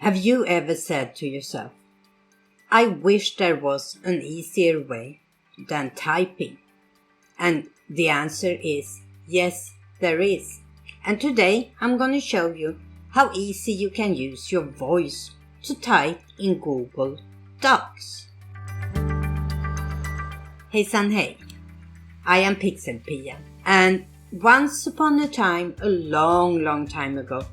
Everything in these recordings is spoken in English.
Have you ever said to yourself, I wish there was an easier way than typing? And the answer is yes, there is. And today I'm going to show you how easy you can use your voice to type in Google Docs. Hejsan hej! I am PixelPia, and once upon a time, a long time ago,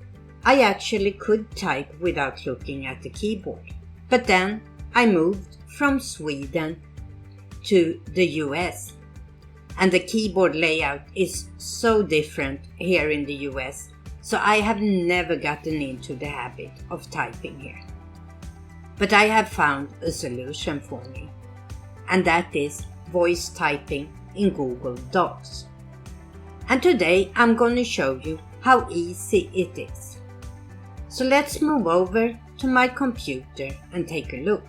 I actually could type without looking at the keyboard. But then I moved from Sweden to the US, and the keyboard layout is so different here in the US, so I have never gotten into the habit of typing here. But I have found a solution for me, and that is voice typing in Google Docs. And today I'm going to show you how easy it is. So let's move over to my computer and take a look.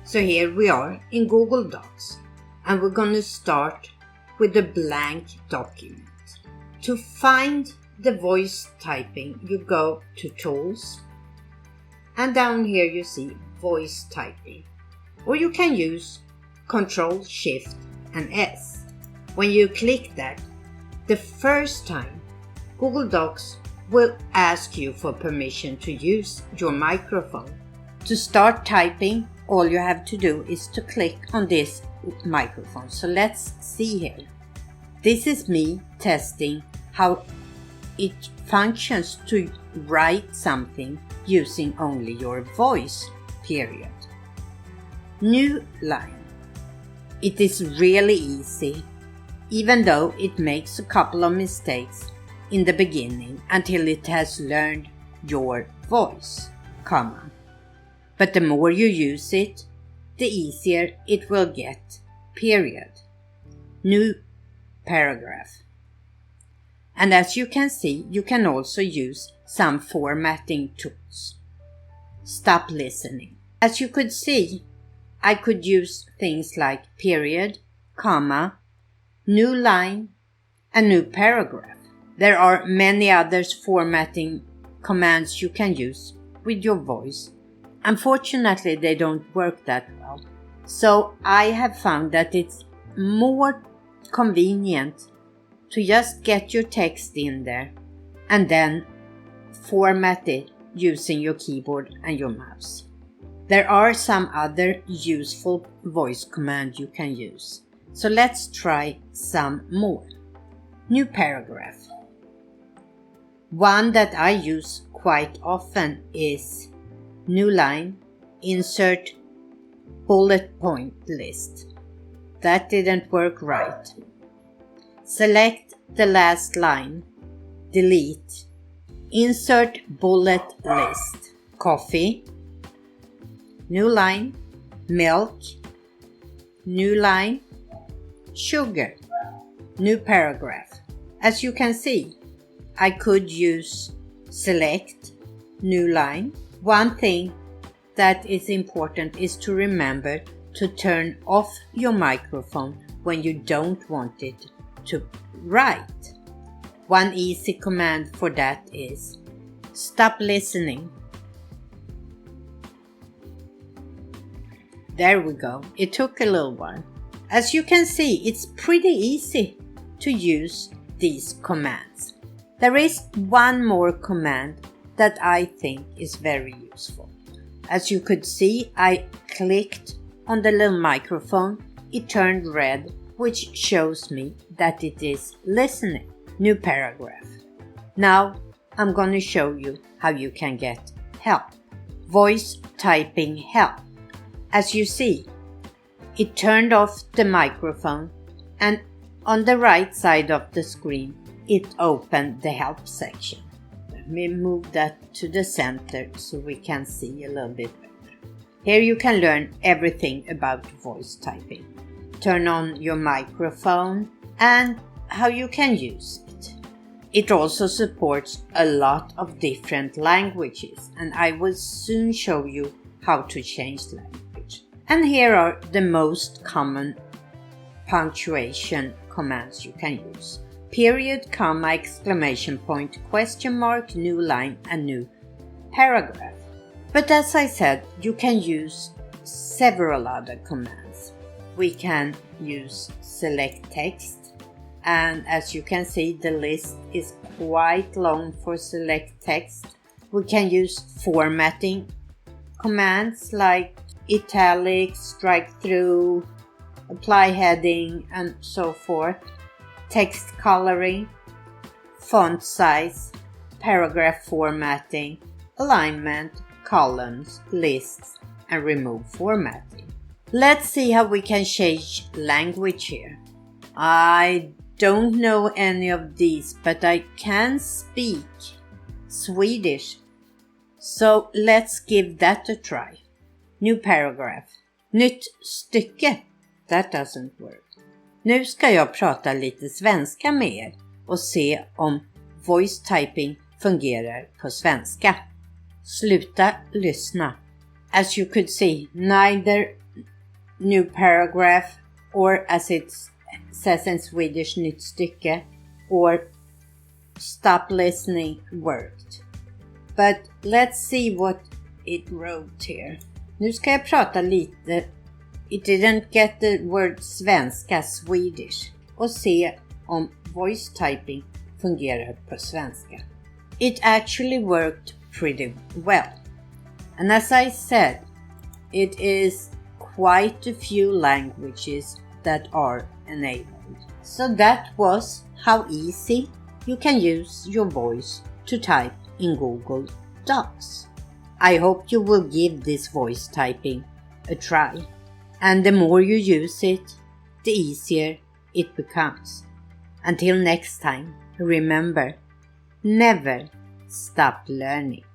So here we are in Google Docs, and we're going to start with a blank document. To find the voice typing, you go to Tools, and down here you see Voice Typing. Or you can use Ctrl, Shift and S. When you click that, the first time Google Docs will ask you for permission to use your microphone. To start typing, all you have to do is to click on this microphone. So let's see here. This is me testing how it functions to write something using only your voice, period. New line. It is really easy, even though it makes a couple of mistakes in the beginning until it has learned your voice, comma. But the more you use it, the easier it will get, period. New paragraph. And as you can see, you can also use some formatting tools. Stop listening. As you could see, I could use things like period, comma, new line, and new paragraph. There are many other formatting commands you can use with your voice. Unfortunately, they don't work that well. So I have found that it's more convenient to just get your text in there and then format it using your keyboard and your mouse. There are some other useful voice commands you can use. So let's try some more. New paragraph. One that I use quite often is new line, insert bullet point list. That didn't work right. Select the last line, delete, insert bullet list, coffee, new line, milk, new line, sugar, new paragraph. As you can see, I could use select, new line. One thing that is important is to remember to turn off your microphone when you don't want it to write. One easy command for that is stop listening. There we go. It took a little while. As you can see, it's pretty easy to use these commands. There is one more command that I think is very useful. As you could see, I clicked on the little microphone. It turned red, which shows me that it is listening. New paragraph. Now I'm going to show you how you can get help. Voice typing help. As you see, it turned off the microphone, and on the right side of the screen, it opened the help section. Let me move that to the center so we can see a little bit better. Here you can learn everything about voice typing. Turn on your microphone and how you can use it. It also supports a lot of different languages, and I will soon show you how to change language. And here are the most common punctuation commands you can use. Period, comma, exclamation point, question mark, new line, and new paragraph. But as I said, you can use several other commands. We can use select text, and as you can see, the list is quite long for select text. We can use formatting commands like italic, strike through, apply heading, and so forth. Text coloring, font size, paragraph formatting, alignment, columns, lists, and remove formatting. Let's see how we can change language here. I don't know any of these, but I can speak Swedish. So let's give that a try. New paragraph. Nytt stycke. That doesn't work. Nu ska jag prata lite svenska med er och se om voice typing fungerar på svenska. Sluta lyssna. As you could see, neither new paragraph or as it says in Swedish nytt stycke or stop listening worked. But let's see what it wrote here. Nu ska jag prata lite. It didn't get the word svenska, Swedish. Och se om voice typing fungerar på svenska. It actually worked pretty well. And as I said, it is quite a few languages that are enabled. So that was how easy you can use your voice to type in Google Docs. I hope you will give this voice typing a try. And the more you use it, the easier it becomes. Until next time, remember, never stop learning.